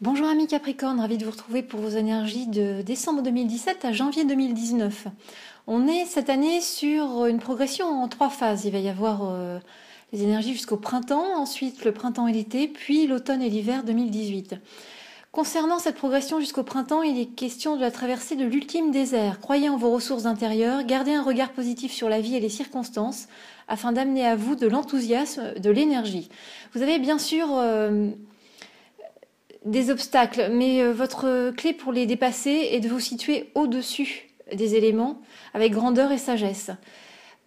Bonjour amis Capricorne, ravi de vous retrouver pour vos énergies de décembre 2017 à janvier 2019. On est cette année sur une progression en 3 phases. Il va y avoir les énergies jusqu'au printemps, ensuite le printemps et l'été, puis l'automne et l'hiver 2018. Concernant cette progression jusqu'au printemps, il est question de la traversée de l'ultime désert. Croyez en vos ressources intérieures, gardez un regard positif sur la vie et les circonstances afin d'amener à vous de l'enthousiasme, de l'énergie. Vous avez bien sûr des obstacles, mais votre clé pour les dépasser est de vous situer au-dessus des éléments avec grandeur et sagesse.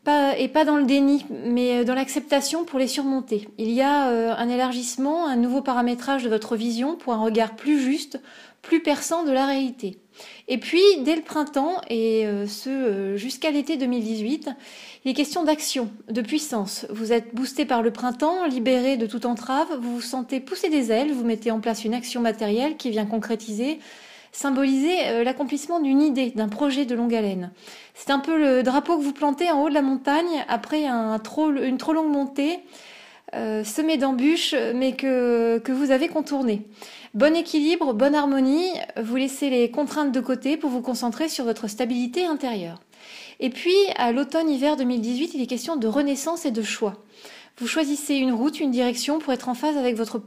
Pas dans le déni, mais dans l'acceptation pour les surmonter. Il y a un élargissement, un nouveau paramétrage de votre vision pour un regard plus juste, plus perçant de la réalité. Et puis, dès le printemps, et jusqu'à l'été 2018, il est question d'action, de puissance. Vous êtes boosté par le printemps, libéré de toute entrave, vous vous sentez pousser des ailes, vous mettez en place une action matérielle qui vient concrétiser, symboliser l'accomplissement d'une idée, d'un projet de longue haleine. C'est un peu le drapeau que vous plantez en haut de la montagne après une trop longue montée, semée d'embûches, mais que vous avez contournée. Bon équilibre, bonne harmonie, vous laissez les contraintes de côté pour vous concentrer sur votre stabilité intérieure. Et puis, à l'automne-hiver 2018, il est question de renaissance et de choix. Vous choisissez une route, une direction pour être en phase avec votre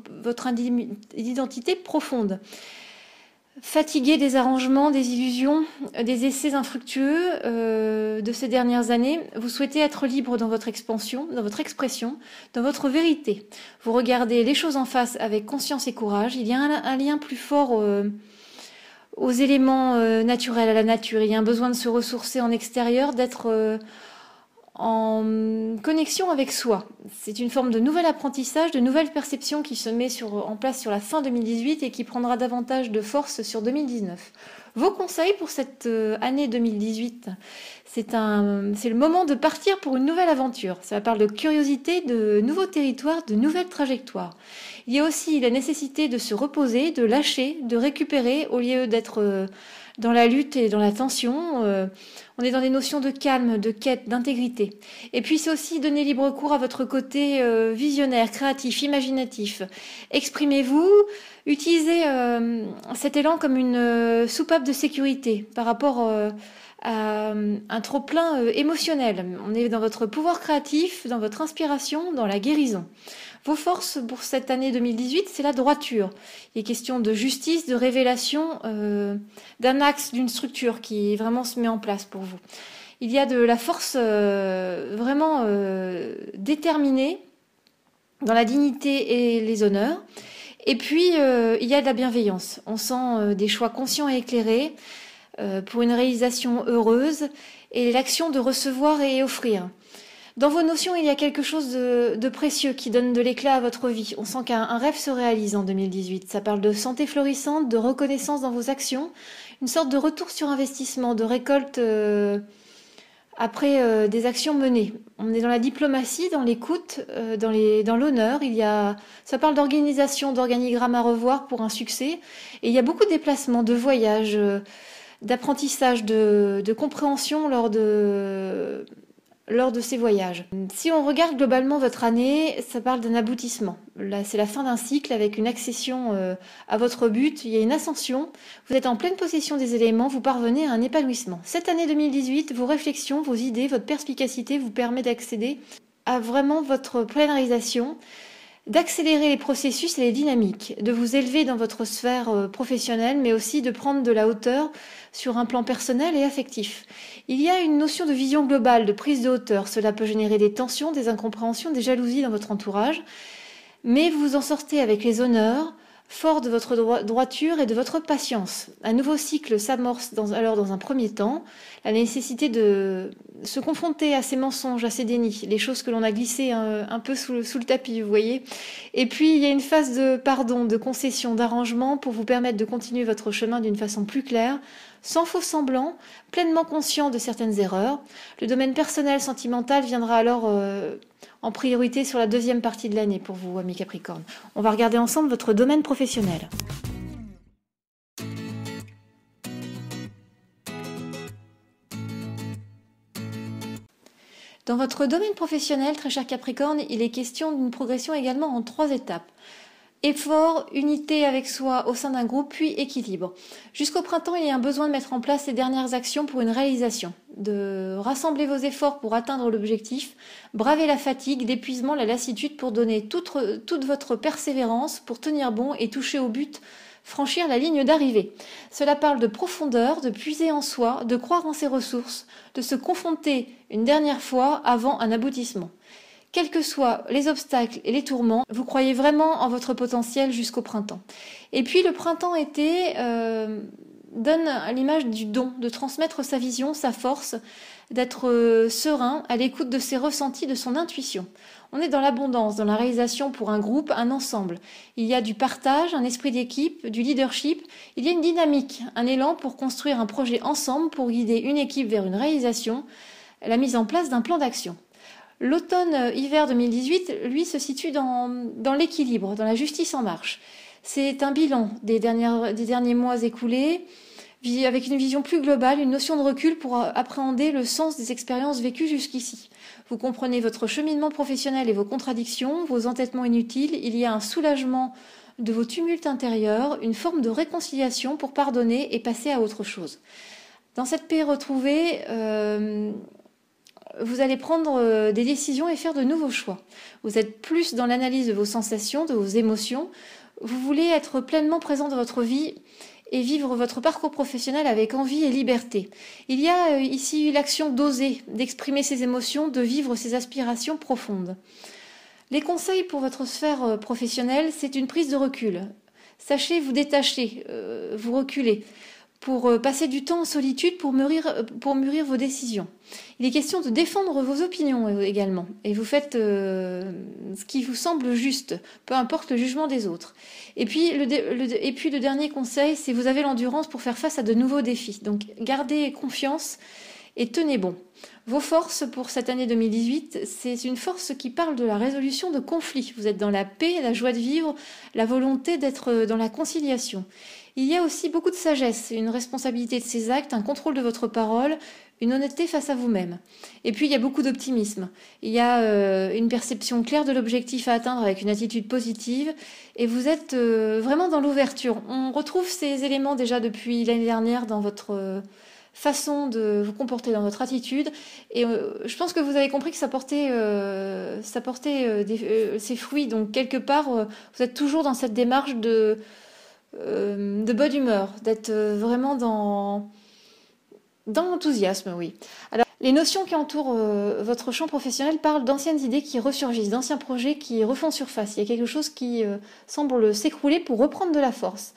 identité profonde. Fatigué des arrangements, des illusions, des essais infructueux de ces dernières années, vous souhaitez être libre dans votre expansion, dans votre expression, dans votre vérité. Vous regardez les choses en face avec conscience et courage. Il y a un lien plus fort aux éléments naturels, à la nature. Il y a un besoin de se ressourcer en extérieur, d'être en connexion avec soi. C'est une forme de nouvel apprentissage, de nouvelle perception qui se met en place sur la fin 2018 et qui prendra davantage de force sur 2019. Vos conseils pour cette année 2018, c'est le moment de partir pour une nouvelle aventure. Ça parle de curiosité, de nouveaux territoires, de nouvelles trajectoires. Il y a aussi la nécessité de se reposer, de lâcher, de récupérer au lieu d'être dans la lutte et dans la tension. On est dans des notions de calme, de quête, d'intégrité. Et puis c'est aussi donner libre cours à votre côté visionnaire, créatif, imaginatif. Exprimez-vous, utilisez cet élan comme une soupape de sécurité par rapport à un trop-plein émotionnel. On est dans votre pouvoir créatif, dans votre inspiration, dans la guérison. Vos forces pour cette année 2018, c'est la droiture. Il est question de justice, de révélation, d'un axe, d'une structure qui vraiment se met en place pour vous. Il y a de la force vraiment déterminée dans la dignité et les honneurs. Et puis, il y a de la bienveillance. On sent des choix conscients et éclairés pour une réalisation heureuse et l'action de recevoir et offrir. Dans vos notions, il y a quelque chose de précieux qui donne de l'éclat à votre vie. On sent qu'un rêve se réalise en 2018. Ça parle de santé florissante, de reconnaissance dans vos actions, une sorte de retour sur investissement, de récolte après des actions menées. On est dans la diplomatie, dans l'écoute, dans l'honneur. Ça parle d'organisation, d'organigramme à revoir pour un succès. Et il y a beaucoup de déplacements, de voyages, d'apprentissage, de compréhension lors de ces voyages. Si on regarde globalement votre année, ça parle d'un aboutissement. Là, c'est la fin d'un cycle avec une accession à votre but. Il y a une ascension. Vous êtes en pleine possession des éléments. Vous parvenez à un épanouissement. Cette année 2018, vos réflexions, vos idées, votre perspicacité vous permet d'accéder à vraiment votre pleine réalisation, d'accélérer les processus et les dynamiques, de vous élever dans votre sphère professionnelle, mais aussi de prendre de la hauteur sur un plan personnel et affectif. Il y a une notion de vision globale, de prise de hauteur. Cela peut générer des tensions, des incompréhensions, des jalousies dans votre entourage, mais vous vous en sortez avec les honneurs, fort de votre droiture et de votre patience. Un nouveau cycle s'amorce alors dans un premier temps, la nécessité de se confronter à ces mensonges, à ces dénis, les choses que l'on a glissées un peu sous le tapis, vous voyez. Et puis il y a une phase de pardon, de concession, d'arrangement pour vous permettre de continuer votre chemin d'une façon plus claire, sans faux semblant, pleinement conscient de certaines erreurs. Le domaine personnel, sentimental viendra alors en priorité sur la deuxième partie de l'année pour vous, amis Capricorne. On va regarder ensemble votre domaine professionnel. Dans votre domaine professionnel, très cher Capricorne, il est question d'une progression également en 3 étapes. Effort, unité avec soi au sein d'un groupe, puis équilibre. Jusqu'au printemps, il y a un besoin de mettre en place les dernières actions pour une réalisation, de rassembler vos efforts pour atteindre l'objectif, braver la fatigue, l'épuisement, la lassitude pour donner toute votre persévérance, pour tenir bon et toucher au but, franchir la ligne d'arrivée. Cela parle de profondeur, de puiser en soi, de croire en ses ressources, de se confronter une dernière fois avant un aboutissement. Quels que soient les obstacles et les tourments, vous croyez vraiment en votre potentiel jusqu'au printemps. Et puis le printemps-été donne l'image du don, de transmettre sa vision, sa force, d'être serein, à l'écoute de ses ressentis, de son intuition. On est dans l'abondance, dans la réalisation pour un groupe, un ensemble. Il y a du partage, un esprit d'équipe, du leadership. Il y a une dynamique, un élan pour construire un projet ensemble, pour guider une équipe vers une réalisation, la mise en place d'un plan d'action. L'automne-hiver 2018, lui, se situe dans l'équilibre, dans la justice en marche. C'est un bilan des derniers mois écoulés, avec une vision plus globale, une notion de recul pour appréhender le sens des expériences vécues jusqu'ici. Vous comprenez votre cheminement professionnel et vos contradictions, vos entêtements inutiles. Il y a un soulagement de vos tumultes intérieurs, une forme de réconciliation pour pardonner et passer à autre chose. Dans cette paix retrouvée, vous allez prendre des décisions et faire de nouveaux choix. Vous êtes plus dans l'analyse de vos sensations, de vos émotions. Vous voulez être pleinement présent dans votre vie et vivre votre parcours professionnel avec envie et liberté. Il y a ici l'action d'oser, d'exprimer ses émotions, de vivre ses aspirations profondes. Les conseils pour votre sphère professionnelle, c'est une prise de recul. Sachez vous détacher, vous reculer, pour passer du temps en solitude, pour mûrir vos décisions. Il est question de défendre vos opinions également, et vous faites ce qui vous semble juste, peu importe le jugement des autres. Et puis le dernier conseil, c'est vous avez l'endurance pour faire face à de nouveaux défis. Donc gardez confiance et tenez bon. Vos forces pour cette année 2018, c'est une force qui parle de la résolution de conflits. Vous êtes dans la paix, la joie de vivre, la volonté d'être dans la conciliation. Il y a aussi beaucoup de sagesse, une responsabilité de ses actes, un contrôle de votre parole, une honnêteté face à vous-même. Et puis il y a beaucoup d'optimisme. Il y a une perception claire de l'objectif à atteindre avec une attitude positive et vous êtes vraiment dans l'ouverture. On retrouve ces éléments déjà depuis l'année dernière dans votre façon de vous comporter, dans votre attitude. Et je pense que vous avez compris que ça portait ses fruits. Donc quelque part, vous êtes toujours dans cette démarche de bonne humeur, d'être vraiment dans l'enthousiasme, oui. Alors, les notions qui entourent votre champ professionnel parlent d'anciennes idées qui ressurgissent, d'anciens projets qui refont surface. Il y a quelque chose qui semble s'écrouler pour reprendre de la force.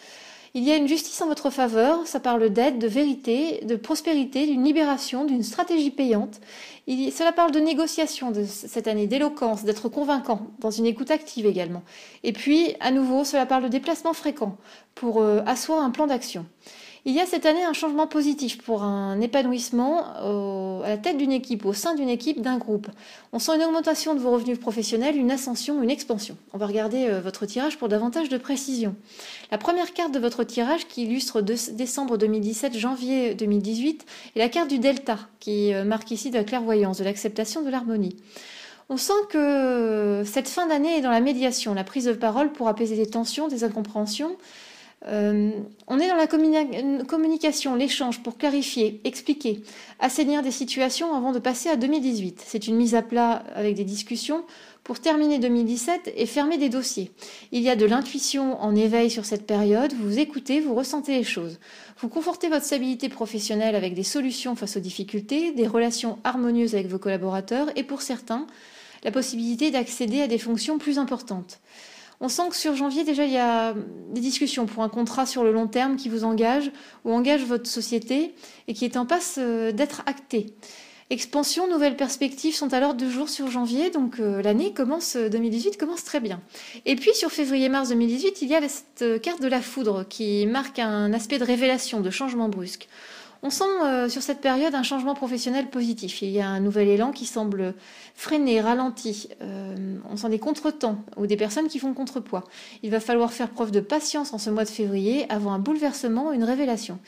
Il y a une justice en votre faveur, ça parle d'aide, de vérité, de prospérité, d'une libération, d'une stratégie payante. Cela parle de négociation de cette année, d'éloquence, d'être convaincant, dans une écoute active également. Et puis, à nouveau, cela parle de déplacements fréquents pour asseoir un plan d'action. Il y a cette année un changement positif pour un épanouissement à la tête d'une équipe, au sein d'une équipe, d'un groupe. On sent une augmentation de vos revenus professionnels, une ascension, une expansion. On va regarder votre tirage pour davantage de précision. La première carte de votre tirage qui illustre décembre 2017, janvier 2018 est la carte du Delta qui marque ici de la clairvoyance, de l'acceptation, de l'harmonie. On sent que cette fin d'année est dans la médiation, la prise de parole pour apaiser des tensions, des incompréhensions. On est dans la communication, l'échange pour clarifier, expliquer, assainir des situations avant de passer à 2018. C'est une mise à plat avec des discussions pour terminer 2017 et fermer des dossiers. Il y a de l'intuition en éveil sur cette période, vous écoutez, vous ressentez les choses. Vous confortez votre stabilité professionnelle avec des solutions face aux difficultés, des relations harmonieuses avec vos collaborateurs et pour certains, la possibilité d'accéder à des fonctions plus importantes. On sent que sur janvier, déjà, il y a des discussions pour un contrat sur le long terme qui vous engage ou engage votre société et qui est en passe d'être acté. Expansion, nouvelles perspectives sont à l'ordre du jour sur janvier, donc l'année 2018 commence très bien. Et puis sur février-mars 2018, il y a cette carte de la foudre qui marque un aspect de révélation, de changement brusque. On sent sur cette période un changement professionnel positif. Il y a un nouvel élan qui semble freiner, ralenti. On sent des contretemps ou des personnes qui font contrepoids. Il va falloir faire preuve de patience en ce mois de février avant un bouleversement, une révélation.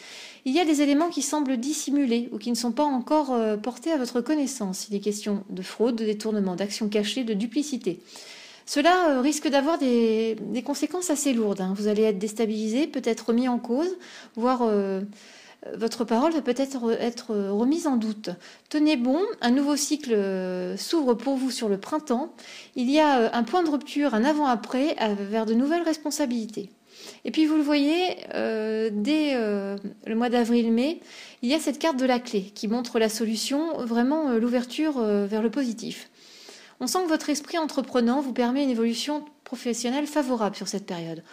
Il y a des éléments qui semblent dissimulés ou qui ne sont pas encore portés à votre connaissance. Il est question de fraude, de détournement, d'actions cachées, de duplicité. Cela risque d'avoir des conséquences assez lourdes, hein. Vous allez être déstabilisé, peut-être remis en cause, voire votre parole va peut-être être remise en doute. Tenez bon, un nouveau cycle s'ouvre pour vous sur le printemps. Il y a un point de rupture, un avant-après, vers de nouvelles responsabilités. Et puis vous le voyez, dès le mois d'avril-mai, il y a cette carte de la clé qui montre la solution, vraiment l'ouverture vers le positif. On sent que votre esprit entreprenant vous permet une évolution professionnelle favorable sur cette période.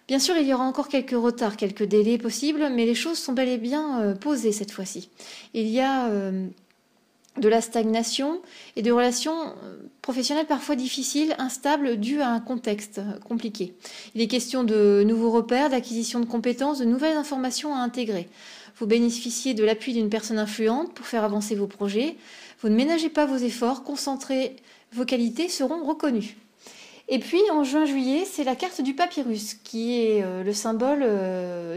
Bien sûr, il y aura encore quelques retards, quelques délais possibles, mais les choses sont bel et bien posées cette fois-ci. Il y a de la stagnation et de relations professionnelles parfois difficiles, instables, dues à un contexte compliqué. Il est question de nouveaux repères, d'acquisition de compétences, de nouvelles informations à intégrer. Vous bénéficiez de l'appui d'une personne influente pour faire avancer vos projets. Vous ne ménagez pas vos efforts, concentrez, vos qualités seront reconnues. Et puis en juin-juillet, c'est la carte du papyrus qui est le symbole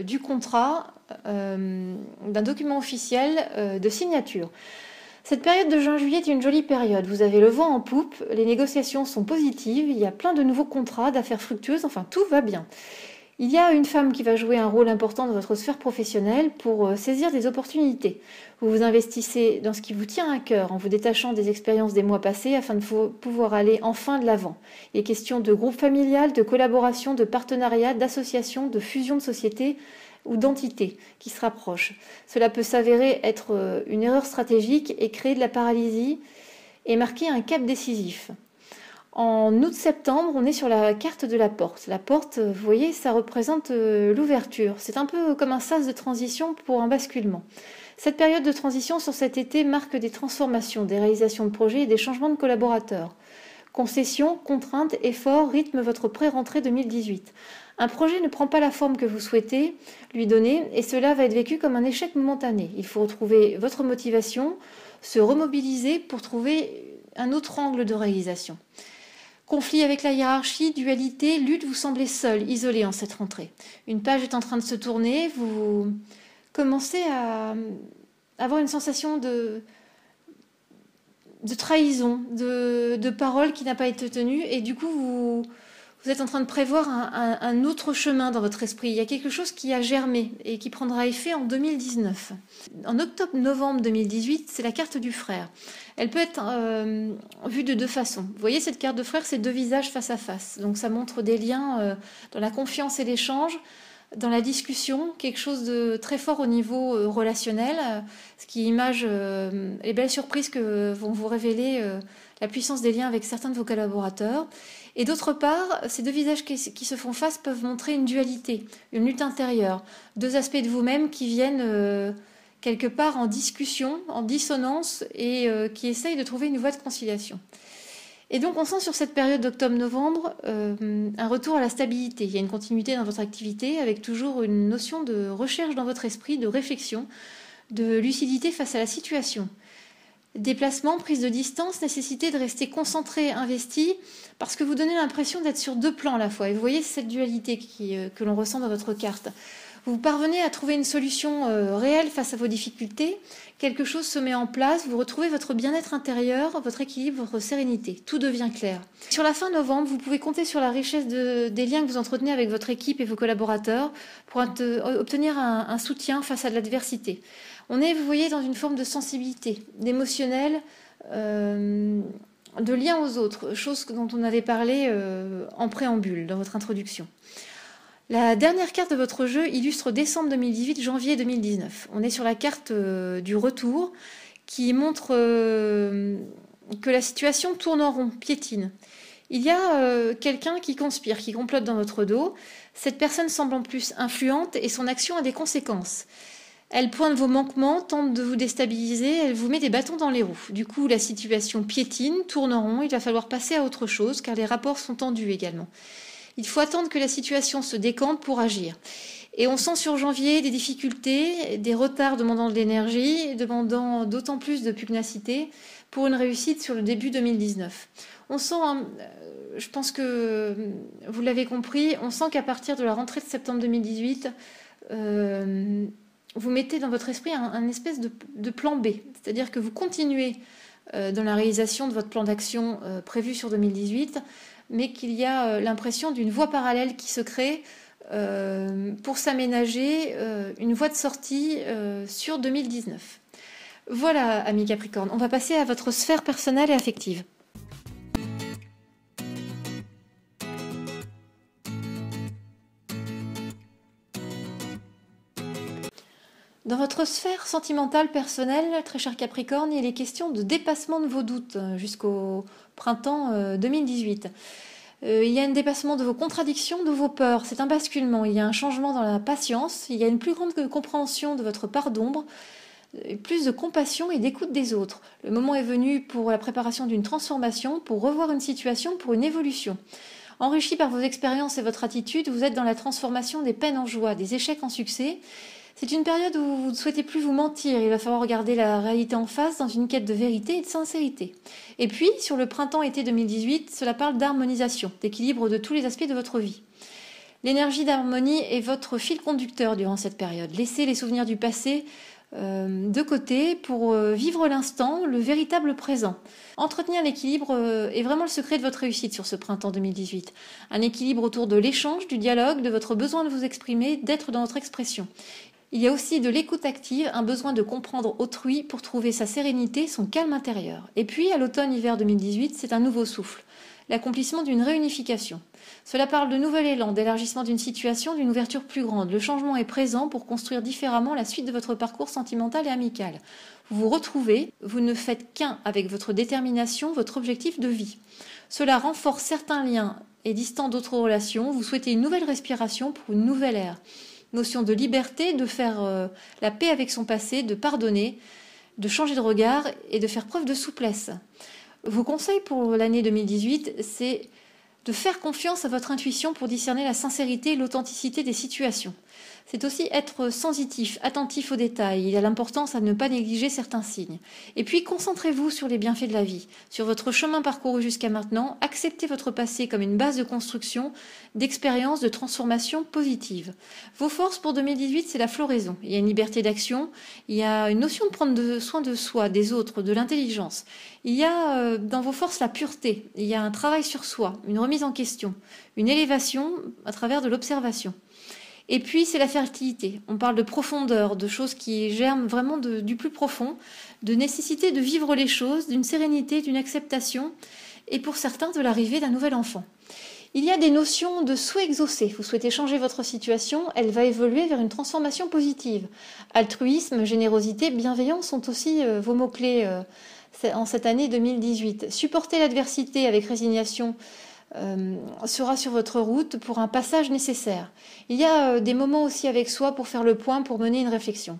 du contrat, d'un document officiel de signature. Cette période de juin-juillet est une jolie période. Vous avez le vent en poupe, les négociations sont positives, il y a plein de nouveaux contrats, d'affaires fructueuses, enfin tout va bien. Il y a une femme qui va jouer un rôle important dans votre sphère professionnelle pour saisir des opportunités. Vous vous investissez dans ce qui vous tient à cœur en vous détachant des expériences des mois passés afin de pouvoir aller enfin de l'avant. Il est question de groupe familial, de collaboration, de partenariat, d'association, de fusion de sociétés ou d'entités qui se rapprochent. Cela peut s'avérer être une erreur stratégique et créer de la paralysie et marquer un cap décisif. En août-septembre, on est sur la carte de la porte. La porte, vous voyez, ça représente l'ouverture. C'est un peu comme un sas de transition pour un basculement. Cette période de transition sur cet été marque des transformations, des réalisations de projets et des changements de collaborateurs. Concessions, contraintes, efforts rythment votre pré-rentrée 2018. Un projet ne prend pas la forme que vous souhaitez lui donner et cela va être vécu comme un échec momentané. Il faut retrouver votre motivation, se remobiliser pour trouver un autre angle de réalisation. Conflit avec la hiérarchie, dualité, lutte, vous semblez seul, isolé en cette rentrée. Une page est en train de se tourner, vous commencez à avoir une sensation de trahison, de parole qui n'a pas été tenue, et du coup vous êtes en train de prévoir un autre chemin dans votre esprit. Il y a quelque chose qui a germé et qui prendra effet en 2019. En octobre-novembre 2018, c'est la carte du frère. Elle peut être vue de deux façons. Vous voyez, cette carte de frère, c'est deux visages face à face. Donc ça montre des liens dans la confiance et l'échange, dans la discussion, quelque chose de très fort au niveau relationnel, ce qui image les belles surprises que vont vous révéler la puissance des liens avec certains de vos collaborateurs. Et d'autre part, ces deux visages qui se font face peuvent montrer une dualité, une lutte intérieure, deux aspects de vous-même qui viennent quelque part en discussion, en dissonance et qui essayent de trouver une voie de conciliation. Et donc on sent sur cette période d'octobre-novembre un retour à la stabilité. Il y a une continuité dans votre activité avec toujours une notion de recherche dans votre esprit, de réflexion, de lucidité face à la situation. Déplacement, prise de distance, nécessité de rester concentré, investi, parce que vous donnez l'impression d'être sur deux plans à la fois. Et vous voyez cette dualité que l'on ressent dans votre carte. Vous parvenez à trouver une solution réelle face à vos difficultés. Quelque chose se met en place, vous retrouvez votre bien-être intérieur, votre équilibre, votre sérénité. Tout devient clair. Sur la fin novembre, vous pouvez compter sur la richesse des liens que vous entretenez avec votre équipe et vos collaborateurs pour obtenir un soutien face à l'adversité. On est, vous voyez, dans une forme de sensibilité, d'émotionnel, de lien aux autres, chose dont on avait parlé en préambule dans votre introduction. La dernière carte de votre jeu illustre décembre 2018, janvier 2019. On est sur la carte du retour qui montre que la situation tourne en rond, piétine. Il y a quelqu'un qui conspire, qui complote dans votre dos. Cette personne semble en plus influente et son action a des conséquences. Elle pointe vos manquements, tente de vous déstabiliser, elle vous met des bâtons dans les roues. Du coup, la situation piétine, tourne en rond, il va falloir passer à autre chose car les rapports sont tendus également. Il faut attendre que la situation se décante pour agir. Et on sent sur janvier des difficultés, des retards demandant de l'énergie, demandant d'autant plus de pugnacité pour une réussite sur le début 2019. On sent, je pense que vous l'avez compris, on sent qu'à partir de la rentrée de septembre 2018, vous mettez dans votre esprit un espèce de plan B. C'est-à-dire que vous continuez dans la réalisation de votre plan d'action prévu sur 2018, mais qu'il y a l'impression d'une voie parallèle qui se crée pour s'aménager une voie de sortie sur 2019. Voilà, amis Capricorne, on va passer à votre sphère personnelle et affective. Dans votre sphère sentimentale personnelle, très cher Capricorne, il est question de dépassement de vos doutes jusqu'au printemps 2018. Il y a un dépassement de vos contradictions, de vos peurs. C'est un basculement. Il y a un changement dans la patience. Il y a une plus grande compréhension de votre part d'ombre, plus de compassion et d'écoute des autres. Le moment est venu pour la préparation d'une transformation, pour revoir une situation, pour une évolution. Enrichi par vos expériences et votre attitude, vous êtes dans la transformation des peines en joie, des échecs en succès. C'est une période où vous ne souhaitez plus vous mentir. Il va falloir regarder la réalité en face dans une quête de vérité et de sincérité. Et puis, sur le printemps-été 2018, cela parle d'harmonisation, d'équilibre de tous les aspects de votre vie. L'énergie d'harmonie est votre fil conducteur durant cette période. Laissez les souvenirs du passé de côté pour vivre l'instant, le véritable présent. Entretenir l'équilibre est vraiment le secret de votre réussite sur ce printemps 2018. Un équilibre autour de l'échange, du dialogue, de votre besoin de vous exprimer, d'être dans votre expression. Il y a aussi de l'écoute active, un besoin de comprendre autrui pour trouver sa sérénité, son calme intérieur. Et puis, à l'automne-hiver 2018, c'est un nouveau souffle, l'accomplissement d'une réunification. Cela parle de nouvel élan, d'élargissement d'une situation, d'une ouverture plus grande. Le changement est présent pour construire différemment la suite de votre parcours sentimental et amical. Vous vous retrouvez, vous ne faites qu'un avec votre détermination, votre objectif de vie. Cela renforce certains liens et distend d'autres relations. Vous souhaitez une nouvelle respiration pour une nouvelle ère. Notion de liberté, de faire la paix avec son passé, de pardonner, de changer de regard et de faire preuve de souplesse. Vos conseils pour l'année 2018, c'est de faire confiance à votre intuition pour discerner la sincérité et l'authenticité des situations. C'est aussi être sensitif, attentif aux détails. Il y a l'importance à ne pas négliger certains signes. Et puis, concentrez-vous sur les bienfaits de la vie, sur votre chemin parcouru jusqu'à maintenant. Acceptez votre passé comme une base de construction, d'expérience, de transformation positive. Vos forces pour 2018, c'est la floraison. Il y a une liberté d'action, il y a une notion de prendre soin de soi, des autres, de l'intelligence. Il y a dans vos forces la pureté, il y a un travail sur soi, une remise en question, une élévation à travers de l'observation. Et puis, c'est la fertilité. On parle de profondeur, de choses qui germent vraiment du plus profond, de nécessité de vivre les choses, d'une sérénité, d'une acceptation, et pour certains, de l'arrivée d'un nouvel enfant. Il y a des notions de souhait exaucé. Vous souhaitez changer votre situation, elle va évoluer vers une transformation positive. Altruisme, générosité, bienveillance sont aussi vos mots-clés en cette année 2018. Supporter l'adversité avec résignation sera sur votre route pour un passage nécessaire. Il y a des moments aussi avec soi pour faire le point, pour mener une réflexion.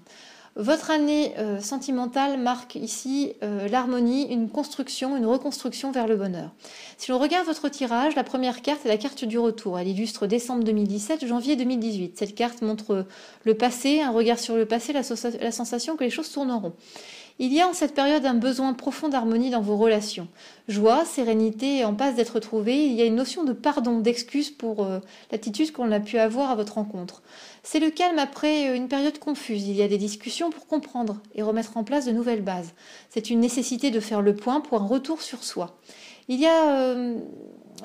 Votre année sentimentale marque ici l'harmonie, une construction, une reconstruction vers le bonheur. Si l'on regarde votre tirage, la première carte est la carte du retour. Elle illustre décembre 2017, janvier 2018. Cette carte montre le passé, un regard sur le passé, la sensation que les choses tourneront. Il y a en cette période un besoin profond d'harmonie dans vos relations. Joie, sérénité en passe d'être trouvée. Il y a une notion de pardon, d'excuse pour l'attitude qu'on a pu avoir à votre rencontre. C'est le calme après une période confuse. Il y a des discussions pour comprendre et remettre en place de nouvelles bases. C'est une nécessité de faire le point pour un retour sur soi. Il y a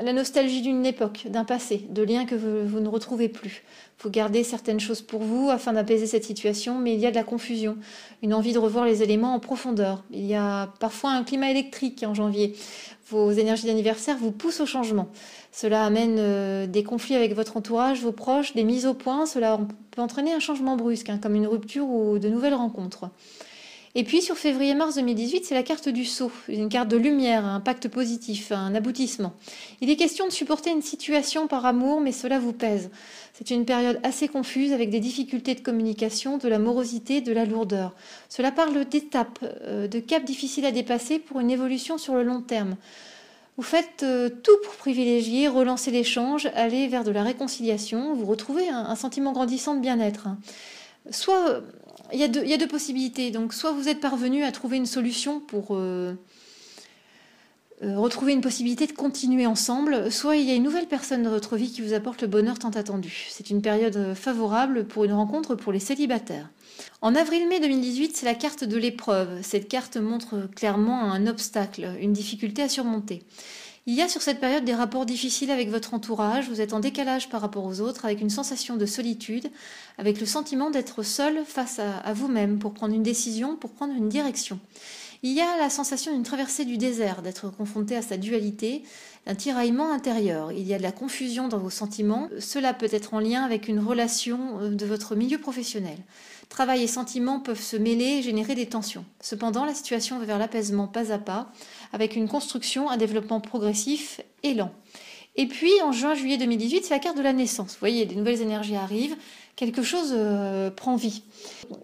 la nostalgie d'une époque, d'un passé, de liens que vous ne retrouvez plus. Vous gardez certaines choses pour vous afin d'apaiser cette situation, mais il y a de la confusion, une envie de revoir les éléments en profondeur. Il y a parfois un climat électrique en janvier. Vos énergies d'anniversaire vous poussent au changement. Cela amène des conflits avec votre entourage, vos proches, des mises au point. Cela peut entraîner un changement brusque, comme une rupture ou de nouvelles rencontres. Et puis sur février-mars 2018, c'est la carte du saut, une carte de lumière, un pacte positif, un aboutissement. Il est question de supporter une situation par amour, mais cela vous pèse. C'est une période assez confuse avec des difficultés de communication, de la morosité, de la lourdeur. Cela parle d'étapes, de caps difficiles à dépasser pour une évolution sur le long terme. Vous faites tout pour privilégier, relancer l'échange, aller vers de la réconciliation. Vous retrouvez un sentiment grandissant de bien-être. Soit il y a deux possibilités. Donc, soit vous êtes parvenu à trouver une solution pour retrouver une possibilité de continuer ensemble, soit il y a une nouvelle personne dans votre vie qui vous apporte le bonheur tant attendu. C'est une période favorable pour une rencontre pour les célibataires. En avril-mai 2018, c'est la carte de l'épreuve. Cette carte montre clairement un obstacle, une difficulté à surmonter. Il y a sur cette période des rapports difficiles avec votre entourage, vous êtes en décalage par rapport aux autres, avec une sensation de solitude, avec le sentiment d'être seul face à vous-même pour prendre une décision, pour prendre une direction. Il y a la sensation d'une traversée du désert, d'être confronté à sa dualité, d'un tiraillement intérieur. Il y a de la confusion dans vos sentiments. Cela peut être en lien avec une relation de votre milieu professionnel. Travail et sentiments peuvent se mêler et générer des tensions. Cependant, la situation va vers l'apaisement pas à pas, avec une construction, un développement progressif et lent. Et puis, en juin-juillet 2018, c'est la carte de la naissance. Vous voyez, des nouvelles énergies arrivent, quelque chose prend vie.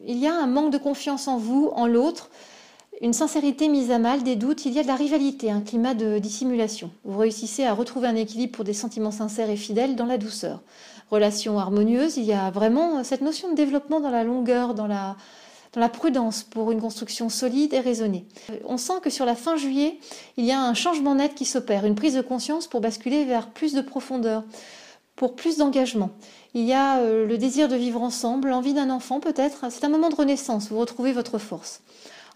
Il y a un manque de confiance en vous, en l'autre, une sincérité mise à mal, des doutes, il y a de la rivalité, un climat de dissimulation. Vous réussissez à retrouver un équilibre pour des sentiments sincères et fidèles dans la douceur. Relation harmonieuse, il y a vraiment cette notion de développement dans la longueur, dans la prudence pour une construction solide et raisonnée. On sent que sur la fin juillet, il y a un changement net qui s'opère, une prise de conscience pour basculer vers plus de profondeur, pour plus d'engagement. Il y a le désir de vivre ensemble, l'envie d'un enfant peut-être. C'est un moment de renaissance, vous retrouvez votre force.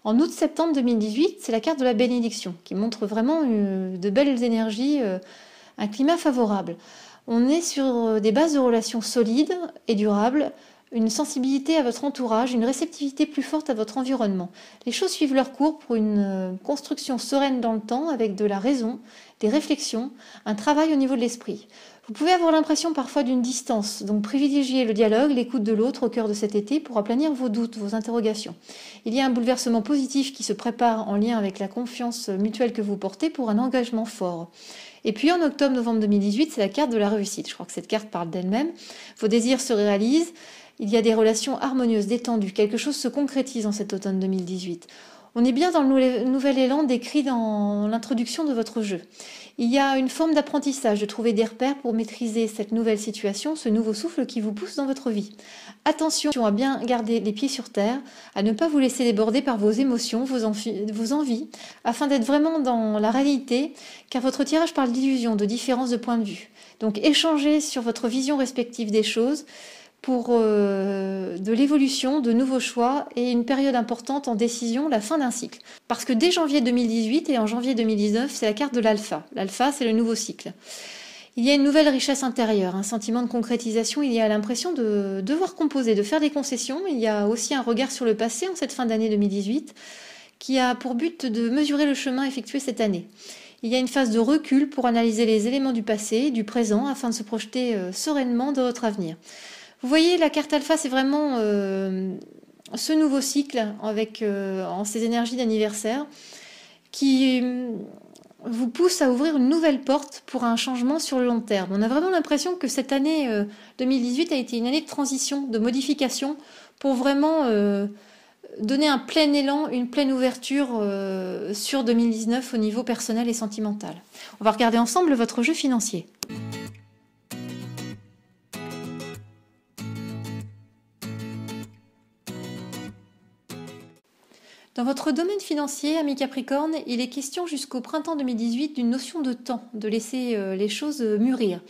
En août-septembre 2018, c'est la carte de la bénédiction qui montre vraiment de belles énergies, un climat favorable. On est sur des bases de relations solides et durables, une sensibilité à votre entourage, une réceptivité plus forte à votre environnement. Les choses suivent leur cours pour une construction sereine dans le temps avec de la raison, des réflexions, un travail au niveau de l'esprit. Vous pouvez avoir l'impression parfois d'une distance, donc privilégiez le dialogue, l'écoute de l'autre au cœur de cet été pour aplanir vos doutes, vos interrogations. Il y a un bouleversement positif qui se prépare en lien avec la confiance mutuelle que vous portez pour un engagement fort. Et puis en octobre-novembre 2018, c'est la carte de la réussite. Je crois que cette carte parle d'elle-même. Vos désirs se réalisent, il y a des relations harmonieuses, détendues, quelque chose se concrétise en cet automne 2018. On est bien dans le nouvel élan décrit dans l'introduction de votre jeu. Il y a une forme d'apprentissage, de trouver des repères pour maîtriser cette nouvelle situation, ce nouveau souffle qui vous pousse dans votre vie. Attention à bien garder les pieds sur terre, à ne pas vous laisser déborder par vos émotions, vos envies, afin d'être vraiment dans la réalité, car votre tirage parle d'illusion, de différence de point de vue. Donc échangez sur votre vision respective des choses, pour de l'évolution, de nouveaux choix et une période importante en décision, la fin d'un cycle. Parce que dès janvier 2018 et en janvier 2019, c'est la carte de l'alpha. L'alpha, c'est le nouveau cycle. Il y a une nouvelle richesse intérieure, un sentiment de concrétisation, il y a l'impression de devoir composer, de faire des concessions. Il y a aussi un regard sur le passé en cette fin d'année 2018 qui a pour but de mesurer le chemin effectué cette année. Il y a une phase de recul pour analyser les éléments du passé, du présent, afin de se projeter sereinement dans votre avenir. Vous voyez, la carte alpha, c'est vraiment ce nouveau cycle avec en ces énergies d'anniversaire qui vous pousse à ouvrir une nouvelle porte pour un changement sur le long terme. On a vraiment l'impression que cette année 2018 a été une année de transition, de modification pour vraiment donner un plein élan, une pleine ouverture sur 2019 au niveau personnel et sentimental. On va regarder ensemble votre jeu financier. Dans votre domaine financier, ami Capricorne, il est question jusqu'au printemps 2018 d'une notion de temps, de laisser les choses mûrir.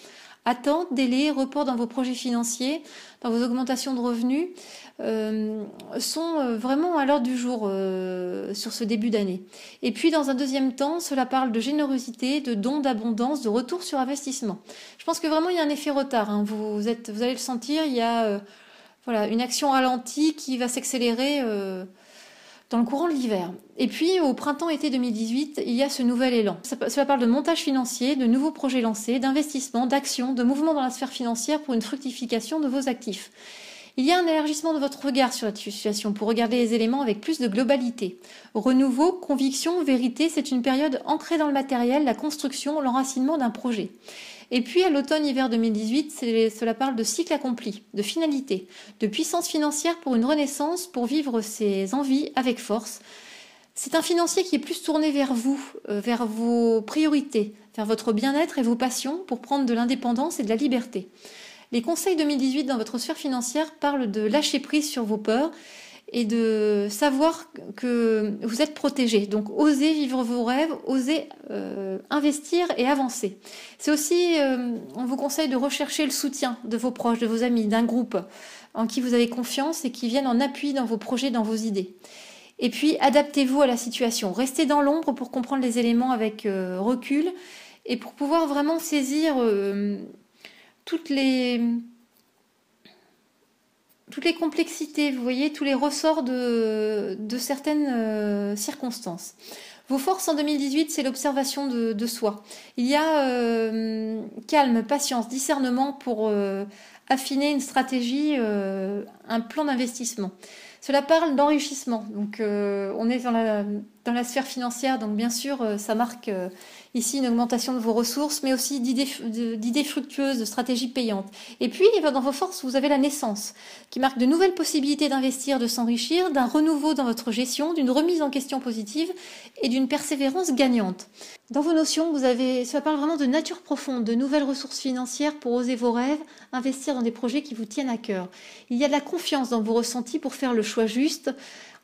Attentes, délais, reports dans vos projets financiers, dans vos augmentations de revenus sont vraiment à l'ordre du jour sur ce début d'année. Et puis dans un deuxième temps, cela parle de générosité, de dons, d'abondance, de retour sur investissement. Je pense que vraiment il y a un effet retard, hein. Vous allez le sentir, il y a une action ralentie qui va s'accélérer dans le courant de l'hiver. Et puis, au printemps-été 2018, il y a ce nouvel élan. Cela parle de montage financier, de nouveaux projets lancés, d'investissements, d'actions, de mouvements dans la sphère financière pour une fructification de vos actifs. Il y a un élargissement de votre regard sur la situation pour regarder les éléments avec plus de globalité. Renouveau, conviction, vérité, c'est une période ancrée dans le matériel, la construction, l'enracinement d'un projet. Et puis à l'automne-hiver 2018, cela parle de cycle accompli, de finalité, de puissance financière pour une renaissance, pour vivre ses envies avec force. C'est un financier qui est plus tourné vers vous, vers vos priorités, vers votre bien-être et vos passions pour prendre de l'indépendance et de la liberté. Les conseils 2018 dans votre sphère financière parlent de lâcher prise sur vos peurs et de savoir que vous êtes protégé. Donc, osez vivre vos rêves, osez investir et avancer. C'est aussi, on vous conseille de rechercher le soutien de vos proches, de vos amis, d'un groupe en qui vous avez confiance et qui viennent en appui dans vos projets, dans vos idées. Et puis, adaptez-vous à la situation. Restez dans l'ombre pour comprendre les éléments avec recul Et pour pouvoir vraiment saisir toutes les complexités, vous voyez, tous les ressorts de certaines circonstances. Vos forces en 2018, c'est l'observation de soi. Il y a calme, patience, discernement pour affiner une stratégie, un plan d'investissement. Cela parle d'enrichissement. Donc, on est dans la sphère financière. Donc, bien sûr, ça marque ici une augmentation de vos ressources, mais aussi d'idées fructueuses, de stratégies payantes. Et puis, dans vos forces, vous avez la naissance, qui marque de nouvelles possibilités d'investir, de s'enrichir, d'un renouveau dans votre gestion, d'une remise en question positive et d'une persévérance gagnante. Dans vos notions, cela parle vraiment de nature profonde, de nouvelles ressources financières pour oser vos rêves, investir dans des projets qui vous tiennent à cœur. Il y a de la confiance dans vos ressentis pour faire le choix juste.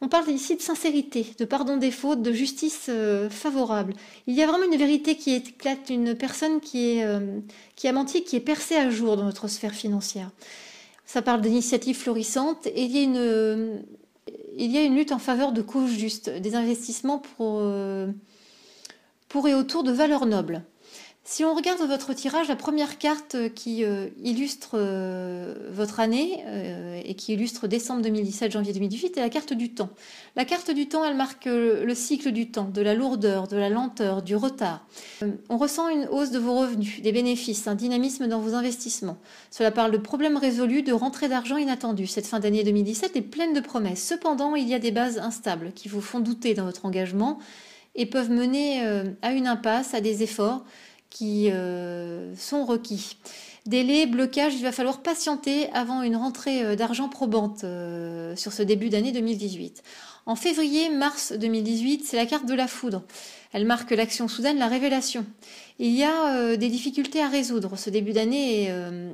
On parle ici de sincérité, de pardon des fautes, de justice favorable. Il y a vraiment une vérité qui éclate, une personne qui a menti, qui est percée à jour dans notre sphère financière. Ça parle d'initiatives florissantes et il y a une lutte en faveur de causes justes, des investissements pour et autour de valeurs nobles. Si on regarde votre tirage, la première carte qui illustre votre année et qui illustre décembre 2017, janvier 2018, est la carte du temps. La carte du temps, elle marque le cycle du temps, de la lourdeur, de la lenteur, du retard. On ressent une hausse de vos revenus, des bénéfices, un dynamisme dans vos investissements. Cela parle de problèmes résolus, de rentrées d'argent inattendues. Cette fin d'année 2017 est pleine de promesses. Cependant, il y a des bases instables qui vous font douter dans votre engagement et peuvent mener à une impasse, à des efforts qui sont requis. Délai, blocage, il va falloir patienter avant une rentrée d'argent probante sur ce début d'année 2018. En février-mars 2018, c'est la carte de la foudre. Elle marque l'action soudaine, la révélation. Il y a des difficultés à résoudre. Ce début d'année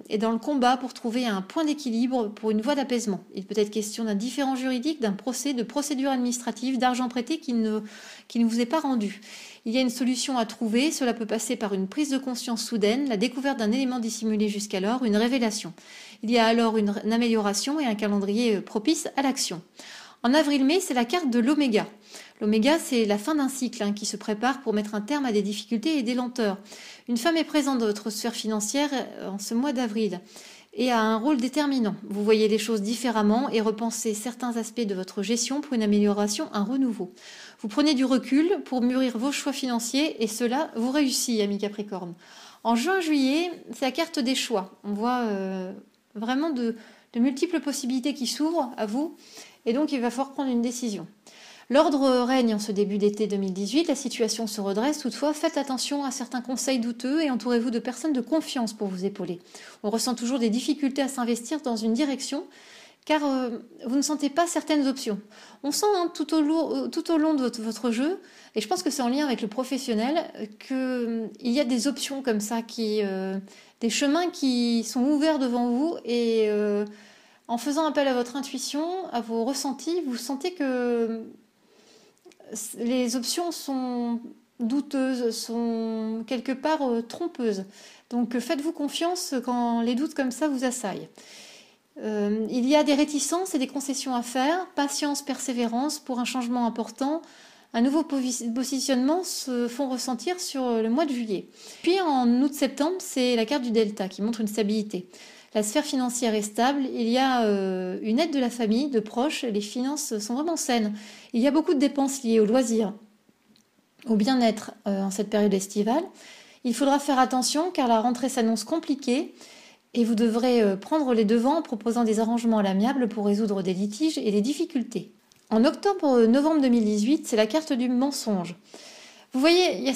est dans le combat pour trouver un point d'équilibre pour une voie d'apaisement. Il peut être question d'un différend juridique, d'un procès, de procédure administrative, d'argent prêté qui ne vous est pas rendu. Il y a une solution à trouver. Cela peut passer par une prise de conscience soudaine, la découverte d'un élément dissimulé jusqu'alors, une révélation. Il y a alors une amélioration et un calendrier propice à l'action. En avril-mai, c'est la carte de l'oméga. L'oméga, c'est la fin d'un cycle qui se prépare pour mettre un terme à des difficultés et des lenteurs. Une femme est présente dans votre sphère financière en ce mois d'avril et a un rôle déterminant. Vous voyez les choses différemment et repensez certains aspects de votre gestion pour une amélioration, un renouveau. Vous prenez du recul pour mûrir vos choix financiers et cela vous réussit, amis Capricorne. En juin-juillet, c'est la carte des choix. On voit vraiment de multiples possibilités qui s'ouvrent à vous et donc il va falloir prendre une décision. L'ordre règne en ce début d'été 2018, la situation se redresse, toutefois faites attention à certains conseils douteux et entourez-vous de personnes de confiance pour vous épauler. On ressent toujours des difficultés à s'investir dans une direction car vous ne sentez pas certaines options. On sent tout au long de votre jeu, et je pense que c'est en lien avec le professionnel, qu'il y a des options comme ça, des chemins qui sont ouverts devant vous et en faisant appel à votre intuition, à vos ressentis, vous sentez que les options sont douteuses, sont quelque part trompeuses. Donc faites-vous confiance quand les doutes comme ça vous assaillent. Il y a des réticences et des concessions à faire, patience, persévérance pour un changement important. Un nouveau positionnement se font ressentir sur le mois de juillet. Puis en août-septembre, c'est la carte du delta qui montre une stabilité. La sphère financière est stable, il y a une aide de la famille, de proches, les finances sont vraiment saines. Il y a beaucoup de dépenses liées aux loisirs, au bien-être en cette période estivale. Il faudra faire attention car la rentrée s'annonce compliquée et vous devrez prendre les devants en proposant des arrangements à l'amiable pour résoudre des litiges et des difficultés. En octobre-novembre 2018, c'est la carte du mensonge. Vous voyez, il y a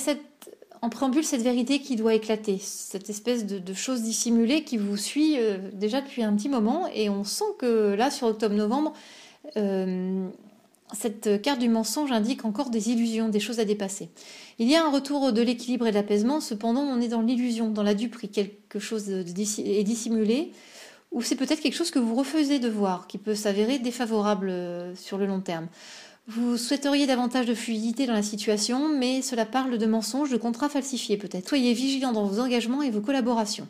en préambule cette vérité qui doit éclater, cette espèce de chose dissimulée qui vous suit déjà depuis un petit moment et on sent que là sur octobre-novembre, cette carte du mensonge indique encore des illusions, des choses à dépasser. Il y a un retour de l'équilibre et de l'apaisement, cependant on est dans l'illusion, dans la duperie, quelque chose est dissimulé ou c'est peut-être quelque chose que vous refusez de voir, qui peut s'avérer défavorable sur le long terme. Vous souhaiteriez davantage de fluidité dans la situation, mais cela parle de mensonges, de contrats falsifiés peut-être. Soyez vigilants dans vos engagements et vos collaborations.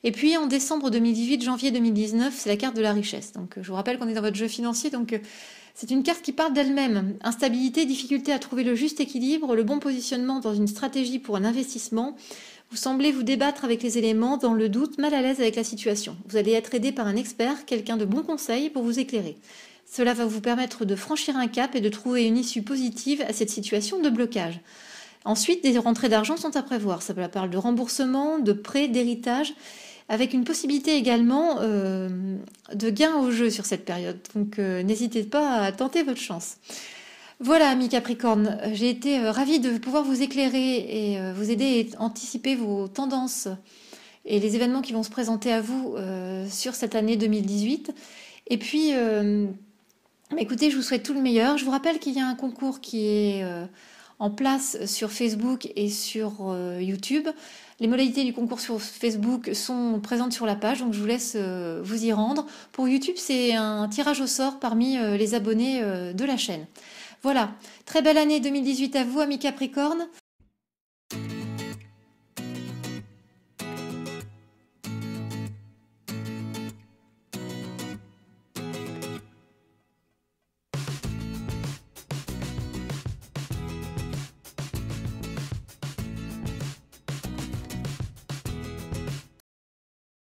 Et puis en décembre 2018, janvier 2019, c'est la carte de la richesse. Donc je vous rappelle qu'on est dans votre jeu financier, donc c'est une carte qui parle d'elle-même. Instabilité, difficulté à trouver le juste équilibre, le bon positionnement dans une stratégie pour un investissement. Vous semblez vous débattre avec les éléments, dans le doute, mal à l'aise avec la situation. Vous allez être aidé par un expert, quelqu'un de bon conseil pour vous éclairer. Cela va vous permettre de franchir un cap et de trouver une issue positive à cette situation de blocage. Ensuite, des rentrées d'argent sont à prévoir. Ça parle de remboursement, de prêt, d'héritage, avec une possibilité également de gain au jeu sur cette période. Donc n'hésitez pas à tenter votre chance. Voilà, amis Capricorne, j'ai été ravie de pouvoir vous éclairer et vous aider à anticiper vos tendances et les événements qui vont se présenter à vous sur cette année 2018. Et puis, écoutez, je vous souhaite tout le meilleur. Je vous rappelle qu'il y a un concours qui est en place sur Facebook et sur YouTube. Les modalités du concours sur Facebook sont présentes sur la page, donc je vous laisse vous y rendre. Pour YouTube, c'est un tirage au sort parmi les abonnés de la chaîne. Voilà, très belle année 2018 à vous, amis Capricorne.